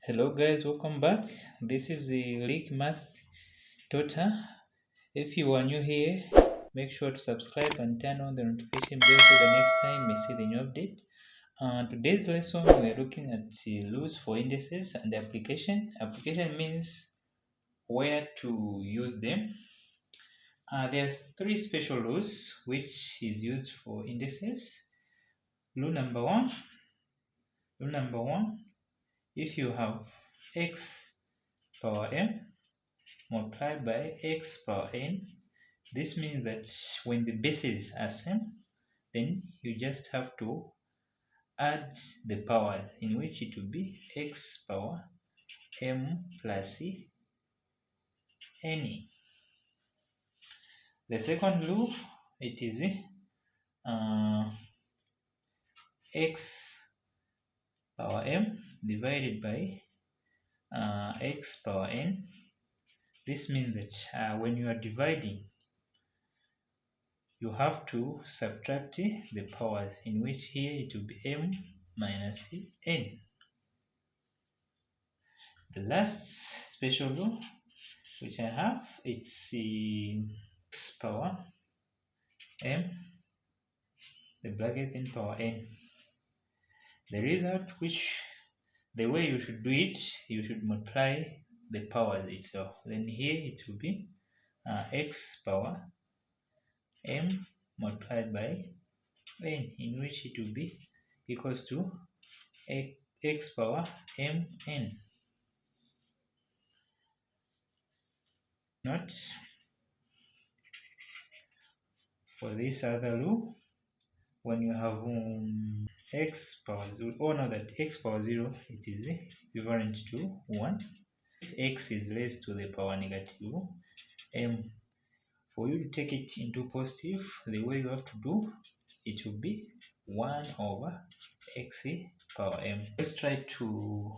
Hello guys, welcome back. This is the Leak Math Tutor. If you are new here, make sure to subscribe and turn on the notification bell so the next time you see the new update. Today's lesson we're looking at the rules for indices and the application. Application means where to use them. There's three special rules which is used for indices. Rule number one. Rule number one. If you have x power m multiplied by x power n. This means that when the bases are same, then you just have to add the powers, in which it will be x power m plus n. The second rule, it is uh, x power m divided by x power n. This means that when you are dividing, you have to subtract the powers, in which here it will be m minus n. The last special rule which I have, it's x power m, the bracket in power n. The result, which the way you should do it, you should multiply the powers itself. Then here it will be x power m multiplied by n, in which it will be equals to x power mn. Not for this other rule, when you have x power 0, oh no, that x power 0, it is equivalent to 1. If x is raised to the power negative m, for you to take it into positive, the way you have to do, it will be 1 over x power m. Let's try to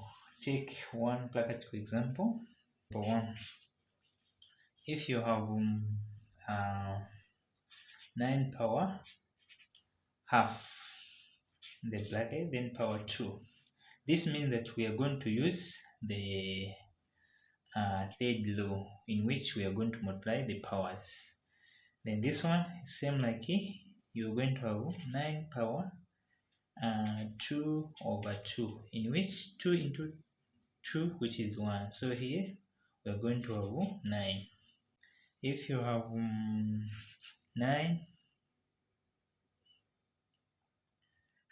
take one practical example. Number 1. If you have 9 power half the bracket, then power 2. This means that we are going to use the third law, in which we are going to multiply the powers. Then this one is same like you're going to have 9 power 2 over 2, in which 2 into 2, which is 1. So here we are going to have 9. If you have 9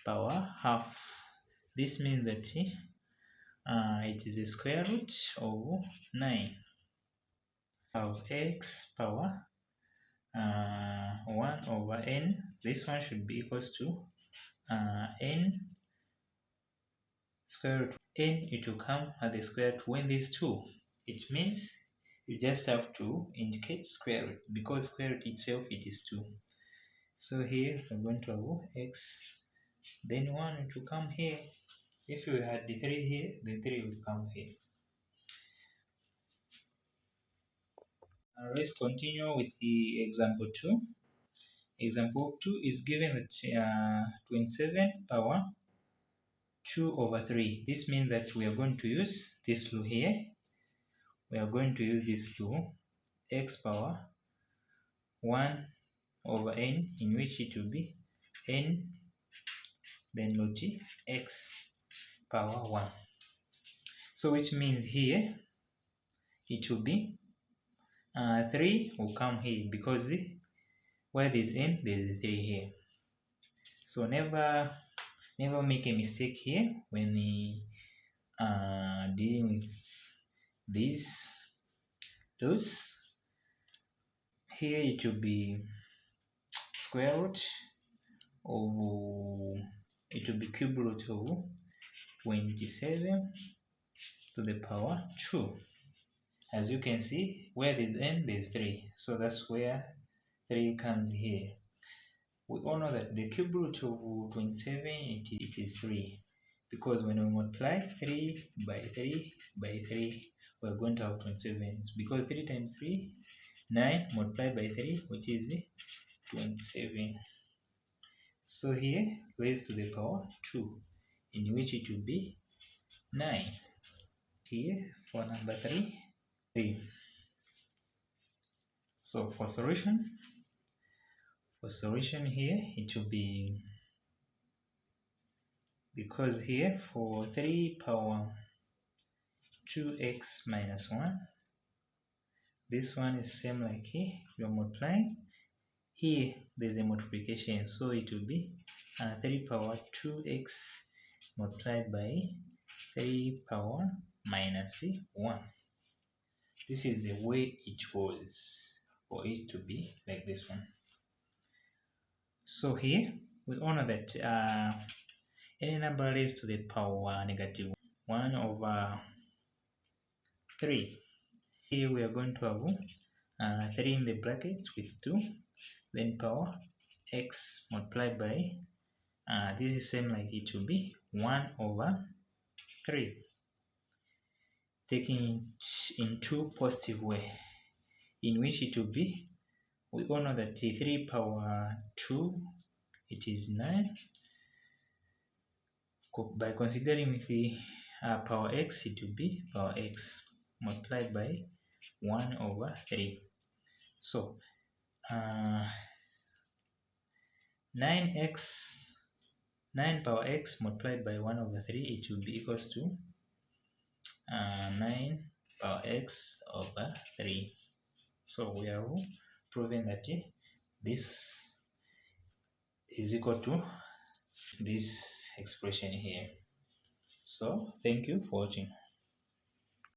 power half, this means that it is the square root of 9. Have x power 1 over n. This one should be equals to n square root. N, it will come at the square root when there's 2. It means you just have to indicate square root, because square root itself it is 2. So here we're going to have x, then 1 it will come here. If you had the 3 here, the 3 will come here. Let's continue with the example 2. Example 2 is given that 27 power 2 over 3. This means that we are going to use this rule here. We are going to use this rule, x power 1 over n, in which it will be n, then root x power 1. So which means here it will be 3 will come here, because where there is n, there is 3 here. So never make a mistake here when dealing with these rules. Here it will be square root of, it will be cube root of 27 to the power 2. As you can see, where there is n, there is 3. So that's where 3 comes here. We all know that the cube root of 27, it is 3. Because when we multiply 3 by 3 by 3, we're going to have 27. Because 3 times 3, 9 multiplied by 3, which is 27. So here, raised to the power 2, in which it will be 9. here for number 3. So for solution here, it will be, because here for 3 power 2x minus 1, this one is same like here, you're multiplying. Here there's a multiplication, so it will be 3 power 2x multiplied by 3 power minus 1. This is the way it was for it to be like this one. So here we all know that any number raised to the power negative 1 over 3. Here we are going to have 3 in the brackets with 2, then power x multiplied by, this is same like it will be 1 over 3. Taking it into positive way, in which it will be, we all know that 3 power 2, it is 9. By considering the power x, it will be power x multiplied by 1 over 3. So 9 power x multiplied by 1 over 3, it will be equals to 9 power x over 3. So we are proving that this is equal to this expression here. So thank you for watching.